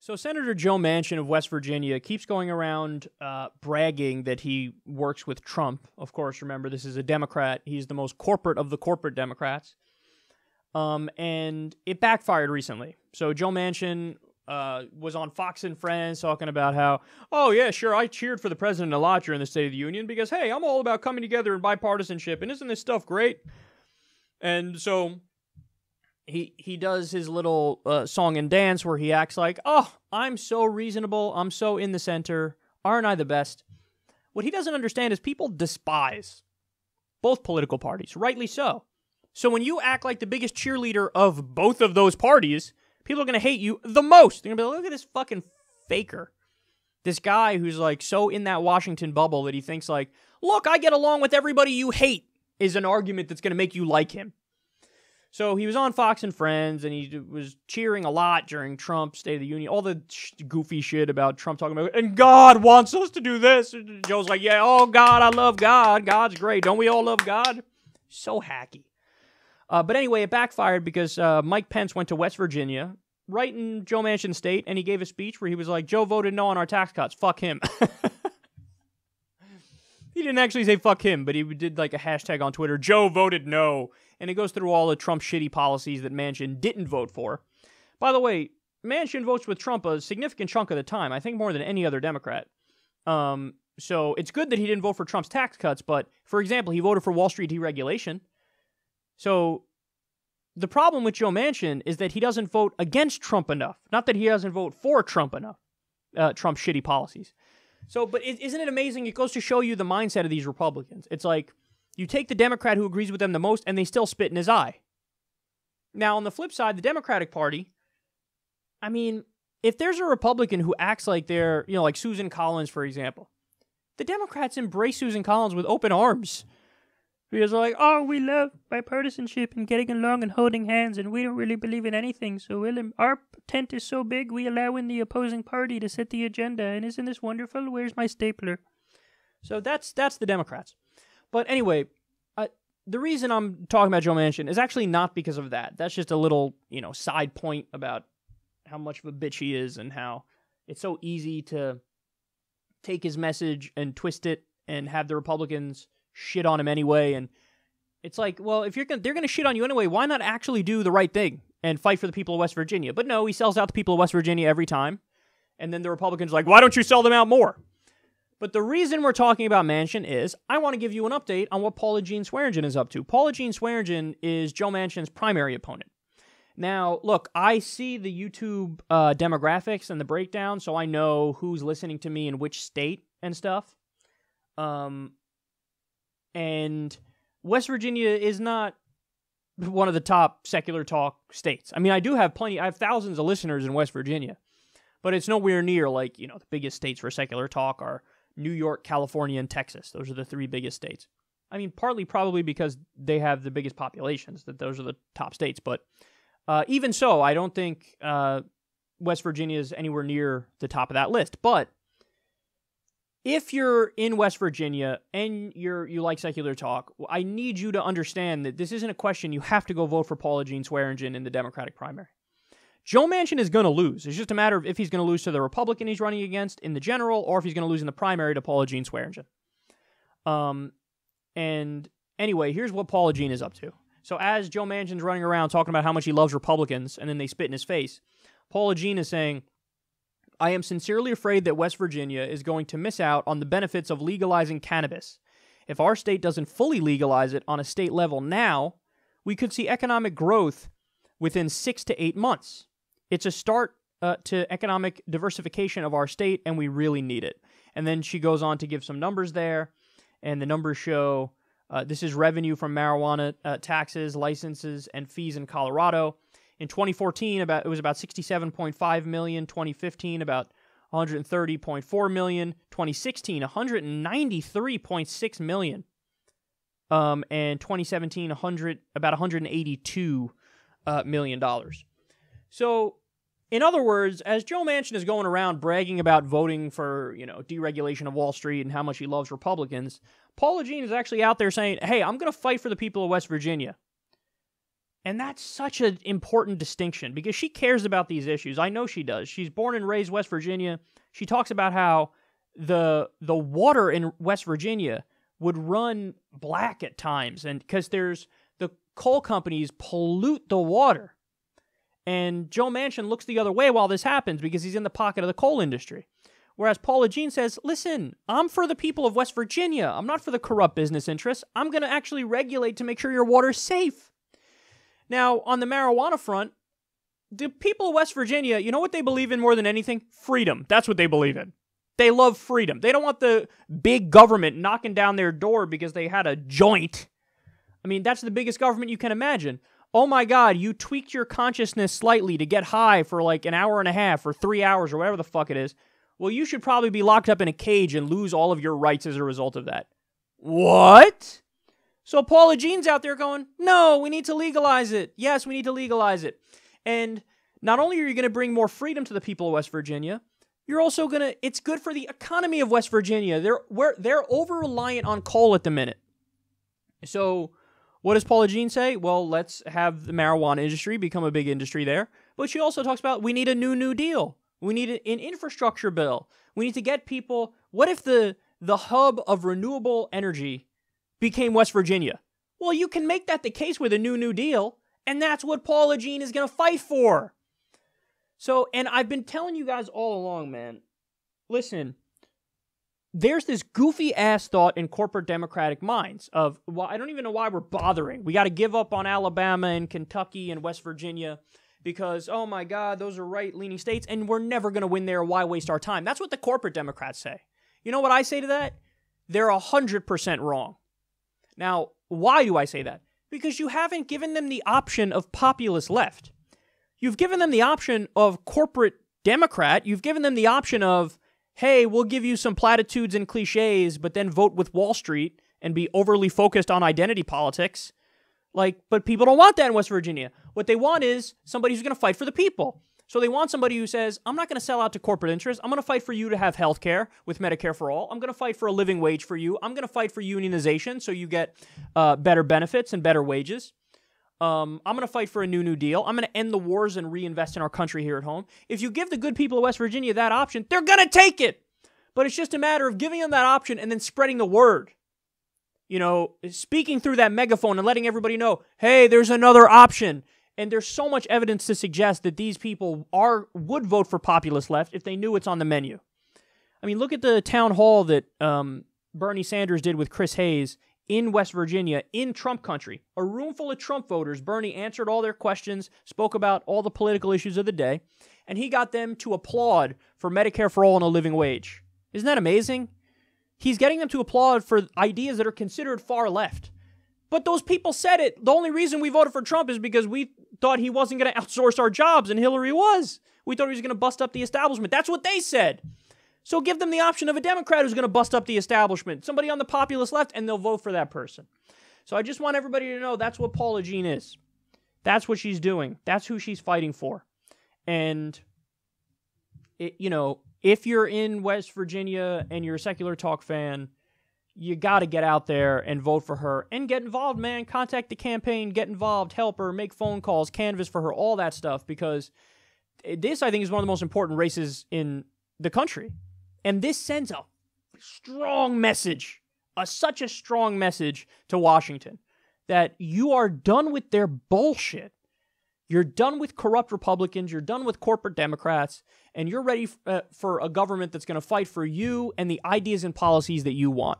So Senator Joe Manchin of West Virginia keeps going around bragging that he works with Trump. Of course, remember, this is a Democrat. He's the most corporate of the corporate Democrats. And it backfired recently. So Joe Manchin was on Fox and Friends talking about how, oh yeah, sure, I cheered for the president a lot during the State of the Union because, hey, I'm all about coming together and bipartisanship, and isn't this stuff great? And so he does his little song and dance where he acts like, oh, I'm so reasonable, I'm so in the center, aren't I the best? What he doesn't understand is people despise both political parties, rightly so. So when you act like the biggest cheerleader of both of those parties, people are going to hate you the most. They're going to be like, look at this fucking faker. This guy who's like so in that Washington bubble that he thinks like, look, I get along with everybody you hate is an argument that's going to make you like him. So he was on Fox and Friends, and he was cheering a lot during Trump's State of the Union, all the goofy shit about Trump talking about, and God wants us to do this. And Joe's like, yeah, oh, God, I love God. God's great. Don't we all love God? So hacky. But anyway, it backfired because Mike Pence went to West Virginia, right in Joe Manchin's state, and he gave a speech where he was like, Joe voted no on our tax cuts. Fuck him. He didn't actually say fuck him, but he did like a hashtag on Twitter, Joe voted no. And it goes through all the Trump shitty policies that Manchin didn't vote for. By the way, Manchin votes with Trump a significant chunk of the time, I think more than any other Democrat. So it's good that he didn't vote for Trump's tax cuts, but for example, he voted for Wall Street deregulation. So the problem with Joe Manchin is that he doesn't vote against Trump enough. Not that he doesn't vote for Trump enough, Trump's shitty policies. So, but isn't it amazing? It goes to show you the mindset of these Republicans. It's like, you take the Democrat who agrees with them the most, and they still spit in his eye. Now, on the flip side, the Democratic Party, I mean, if there's a Republican who acts like they're, like Susan Collins, for example, the Democrats embrace Susan Collins with open arms. Because they're like, oh, we love bipartisanship and getting along and holding hands, and we don't really believe in anything, so our tent is so big, we allow in the opposing party to set the agenda, and isn't this wonderful? Where's my stapler? So that's the Democrats. But anyway, the reason I'm talking about Joe Manchin is actually not because of that. That's just a little, side point about how much of a bitch he is and how it's so easy to take his message and twist it and have the Republicans shit on him anyway. And it's like, well, if they're going to shit on you anyway, why not actually do the right thing and fight for the people of West Virginia? But no, he sells out the people of West Virginia every time. And then the Republicans are like, why don't you sell them out more? But the reason we're talking about Manchin is I want to give you an update on what Paula Jean Swearengin is up to. Paula Jean Swearengin is Joe Manchin's primary opponent. Now, look, I see the YouTube demographics and the breakdown, so I know who's listening to me in which state and stuff. And West Virginia is not one of the top secular talk states. I mean, I have thousands of listeners in West Virginia, but it's nowhere near like, the biggest states for secular talk are New York, California, and Texas. Those are the three biggest states. I mean, partly probably because they have the biggest populations, that those are the top states. But even so, I don't think West Virginia is anywhere near the top of that list. But if you're in West Virginia and you like secular talk, I need you to understand that this isn't a question you have to go vote for Paula Jean Swearengin in the Democratic primary. Joe Manchin is going to lose. It's just a matter of if he's going to lose to the Republican he's running against in the general, or if he's going to lose in the primary to Paula Jean Swearengin. And anyway, here's what Paula Jean is up to. So as Joe Manchin's running around talking about how much he loves Republicans, and then they spit in his face, Paula Jean is saying, I am sincerely afraid that West Virginia is going to miss out on the benefits of legalizing cannabis. If our state doesn't fully legalize it on a state level now, we could see economic growth within 6 to 8 months. It's a start to economic diversification of our state, and we really need it. And then she goes on to give some numbers there, and the numbers show this is revenue from marijuana taxes, licenses, and fees in Colorado. In 2014, it was about $67.5 million. 2015, about $130.4 million. 2016, $193.6 million. And 2017, about $182 million. So, in other words, as Joe Manchin is going around bragging about voting for, deregulation of Wall Street and how much he loves Republicans, Paula Jean is actually out there saying, hey, I'm going to fight for the people of West Virginia. And that's such an important distinction because she cares about these issues. I know she does. She's born and raised West Virginia. She talks about how the water in West Virginia would run black at times, and because the coal companies pollute the water. And Joe Manchin looks the other way while this happens because he's in the pocket of the coal industry. Whereas Paula Jean says, listen, I'm for the people of West Virginia. I'm not for the corrupt business interests. I'm going to actually regulate to make sure your water's safe. Now, on the marijuana front, the people of West Virginia, you know what they believe in more than anything? Freedom. That's what they believe in. They love freedom. They don't want the big government knocking down their door because they had a joint. I mean, that's the biggest government you can imagine. Oh my God, you tweaked your consciousness slightly to get high for like an hour and a half or 3 hours or whatever the fuck it is. Well, you should probably be locked up in a cage and lose all of your rights as a result of that. What? So Paula Jean's out there going, no, we need to legalize it. Yes, we need to legalize it. And not only are you going to bring more freedom to the people of West Virginia, you're also going to, it's good for the economy of West Virginia. They're over-reliant on coal at the minute. So what does Paula Jean say? Well, let's have the marijuana industry become a big industry there. But she also talks about we need a New Deal. We need an infrastructure bill. We need to get people, what if the hub of renewable energy became West Virginia? Well, you can make that the case with a New Deal, and that's what Paula Jean is going to fight for. So, and I've been telling you guys all along, man, listen, there's this goofy-ass thought in corporate Democratic minds of, well, I don't even know why we're bothering. We got to give up on Alabama and Kentucky and West Virginia because, oh my God, those are right-leaning states, and we're never going to win there. Why waste our time? That's what the corporate Democrats say. You know what I say to that? They're 100% wrong. Now, why do I say that? Because you haven't given them the option of populist left. You've given them the option of corporate Democrat. You've given them the option of, hey, we'll give you some platitudes and cliches, but then vote with Wall Street and be overly focused on identity politics. But people don't want that in West Virginia. What they want is somebody who's going to fight for the people. So they want somebody who says, I'm not going to sell out to corporate interests. I'm going to fight for you to have health care with Medicare for all. I'm going to fight for a living wage for you. I'm going to fight for unionization so you get better benefits and better wages. I'm going to fight for a New Deal. I'm going to end the wars and reinvest in our country here at home. If you give the good people of West Virginia that option, they're going to take it. But it's just a matter of giving them that option and then spreading the word. You know, speaking through that megaphone and letting everybody know, hey, there's another option. And there's so much evidence to suggest that these people would vote for populist left if they knew it's on the menu. I mean, look at the town hall that Bernie Sanders did with Chris Hayes in West Virginia, in Trump country. A room full of Trump voters. Bernie answered all their questions, spoke about all the political issues of the day, and he got them to applaud for Medicare for all and a living wage. Isn't that amazing? He's getting them to applaud for ideas that are considered far left. But those people said it. The only reason we voted for Trump is because we thought he wasn't going to outsource our jobs, and Hillary was. We thought he was going to bust up the establishment. That's what they said. So give them the option of a Democrat who's going to bust up the establishment, somebody on the populist left, and they'll vote for that person. So I just want everybody to know that's what Paula Jean is. That's what she's doing. That's who she's fighting for. And, if you're in West Virginia and you're a Secular Talk fan, you got to get out there and vote for her and get involved, man. Contact the campaign, get involved, help her, make phone calls, canvass for her, all that stuff, because this, I think, is one of the most important races in the country. And this sends a strong message, such a strong message to Washington that you are done with their bullshit. You're done with corrupt Republicans. You're done with corporate Democrats. And you're ready for a government that's going to fight for you and the ideas and policies that you want.